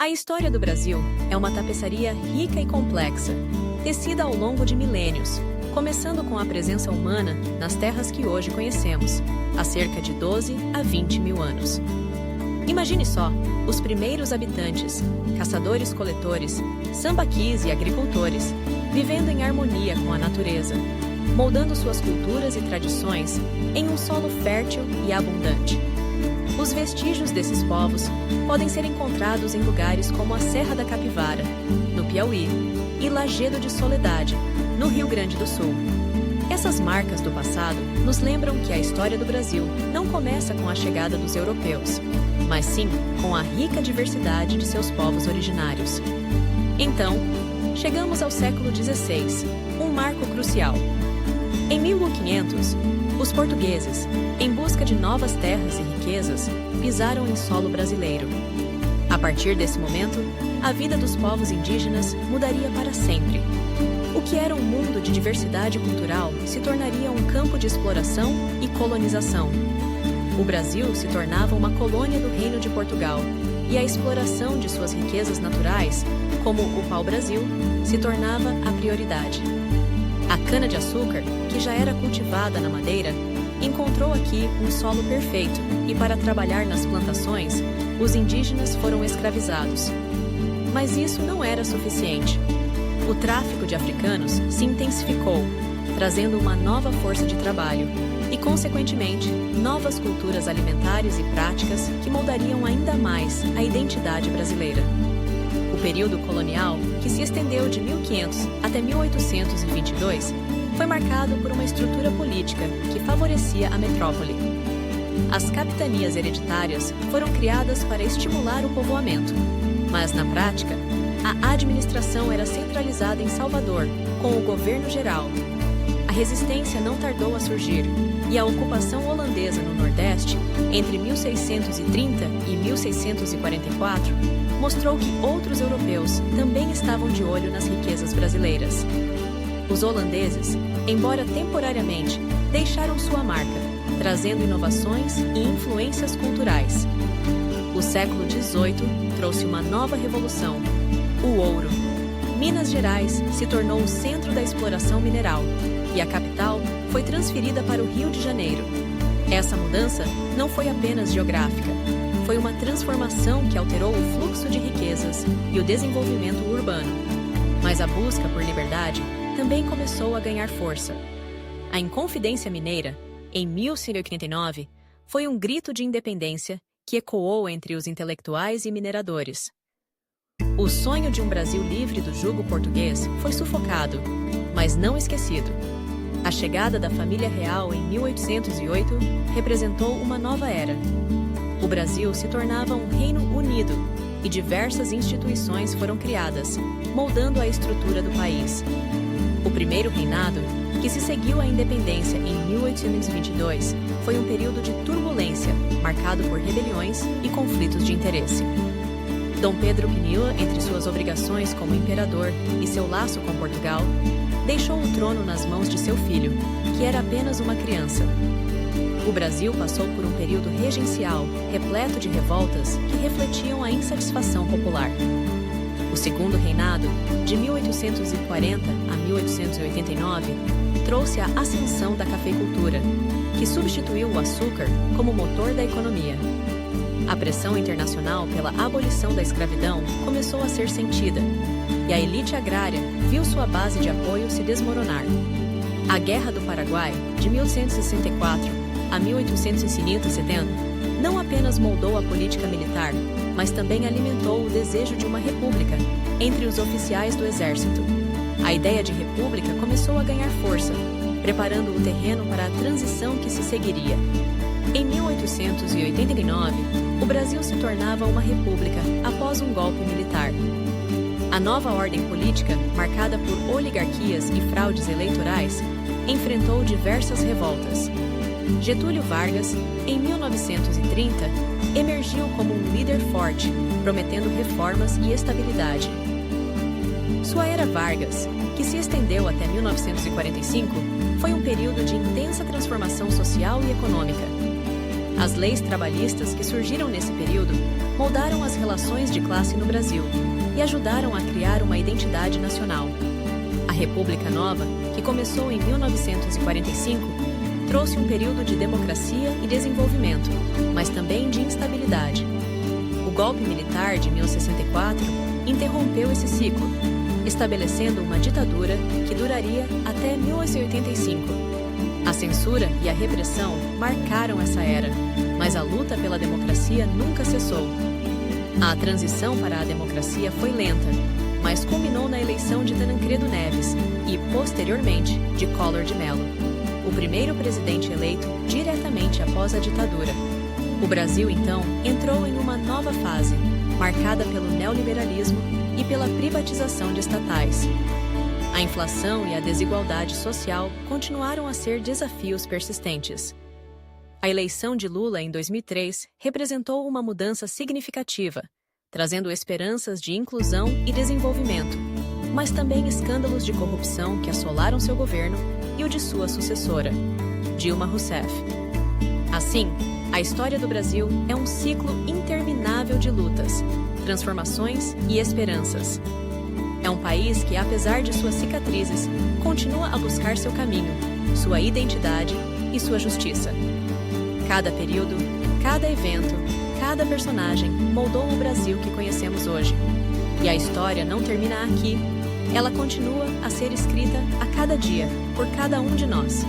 A história do Brasil é uma tapeçaria rica e complexa, tecida ao longo de milênios, começando com a presença humana nas terras que hoje conhecemos, há cerca de 12 a 20 mil anos. Imagine só, os primeiros habitantes, caçadores-coletores, sambaquis e agricultores, vivendo em harmonia com a natureza, moldando suas culturas e tradições em um solo fértil e abundante. Os vestígios desses povos podem ser encontrados em lugares como a Serra da Capivara, no Piauí, e Lajedo de Soledade, no Rio Grande do Sul. Essas marcas do passado nos lembram que a história do Brasil não começa com a chegada dos europeus, mas sim com a rica diversidade de seus povos originários. Então, chegamos ao século XVI, um marco crucial. Em 1500, os portugueses, em busca de novas terras e riquezas, pisaram em solo brasileiro. A partir desse momento, a vida dos povos indígenas mudaria para sempre. O que era um mundo de diversidade cultural se tornaria um campo de exploração e colonização. O Brasil se tornava uma colônia do Reino de Portugal, e a exploração de suas riquezas naturais, como o pau-brasil, se tornava a prioridade. A cana-de-açúcar, que já era cultivada na Madeira, encontrou aqui um solo perfeito e, para trabalhar nas plantações, os indígenas foram escravizados. Mas isso não era suficiente. O tráfico de africanos se intensificou, trazendo uma nova força de trabalho e, consequentemente, novas culturas alimentares e práticas que moldariam ainda mais a identidade brasileira. O período colonial, que se estendeu de 1500 até 1822, foi marcado por uma estrutura política que favorecia a metrópole. As capitanias hereditárias foram criadas para estimular o povoamento, mas, na prática, a administração era centralizada em Salvador, com o governo geral. A resistência não tardou a surgir, e a ocupação holandesa no Nordeste, entre 1630 e 1644, mostrou que outros europeus também estavam de olho nas riquezas brasileiras. Os holandeses, embora temporariamente, deixaram sua marca, trazendo inovações e influências culturais. O século XVIII trouxe uma nova revolução: o ouro. Minas Gerais se tornou o centro da exploração mineral, e a capital foi transferida para o Rio de Janeiro. Essa mudança não foi apenas geográfica, foi uma transformação que alterou o fluxo de riquezas e o desenvolvimento urbano. Mas a busca por liberdade também começou a ganhar força. A Inconfidência Mineira, em 1189, foi um grito de independência que ecoou entre os intelectuais e mineradores. O sonho de um Brasil livre do jugo português foi sufocado, mas não esquecido. A chegada da família real em 1808 representou uma nova era. O Brasil se tornava um reino unido e diversas instituições foram criadas, moldando a estrutura do país. O primeiro reinado, que se seguiu à independência em 1822, foi um período de turbulência, marcado por rebeliões e conflitos de interesse. Dom Pedro I, entre suas obrigações como imperador e seu laço com Portugal, deixou o trono nas mãos de seu filho, que era apenas uma criança. O Brasil passou por um período regencial, repleto de revoltas que refletiam a insatisfação popular. O segundo reinado, de 1840 a 1889, trouxe a ascensão da cafeicultura, que substituiu o açúcar como motor da economia. A pressão internacional pela abolição da escravidão começou a ser sentida, e a elite agrária viu sua base de apoio se desmoronar. A Guerra do Paraguai, de 1864 a 1870, não apenas moldou a política militar, mas também alimentou o desejo de uma república entre os oficiais do exército. A ideia de república começou a ganhar força, preparando o terreno para a transição que se seguiria. Em 1889, o Brasil se tornava uma república após um golpe militar. A nova ordem política, marcada por oligarquias e fraudes eleitorais, enfrentou diversas revoltas. Getúlio Vargas, em 1930, emergiu como um líder forte, prometendo reformas e estabilidade. Sua era Vargas, que se estendeu até 1945, foi um período de intensa transformação social e econômica. As leis trabalhistas que surgiram nesse período moldaram as relações de classe no Brasil e ajudaram a criar uma identidade nacional. A República Nova, que começou em 1945, trouxe um período de democracia e desenvolvimento, mas também de instabilidade. O golpe militar de 1964 interrompeu esse ciclo, estabelecendo uma ditadura que duraria até 1985. A censura e a repressão marcaram essa era, mas a luta pela democracia nunca cessou. A transição para a democracia foi lenta, mas culminou na eleição de Tancredo Neves e, posteriormente, de Collor de Mello, o primeiro presidente eleito diretamente após a ditadura. O Brasil, então, entrou em uma nova fase, marcada pelo neoliberalismo e pela privatização de estatais. A inflação e a desigualdade social continuaram a ser desafios persistentes. A eleição de Lula em 2003 representou uma mudança significativa, trazendo esperanças de inclusão e desenvolvimento, mas também escândalos de corrupção que assolaram seu governo e o de sua sucessora, Dilma Rousseff. Assim, a história do Brasil é um ciclo interminável de lutas, transformações e esperanças. É um país que, apesar de suas cicatrizes, continua a buscar seu caminho, sua identidade e sua justiça. Cada período, cada evento, cada personagem moldou o Brasil que conhecemos hoje. E a história não termina aqui. Ela continua a ser escrita a cada dia, por cada um de nós.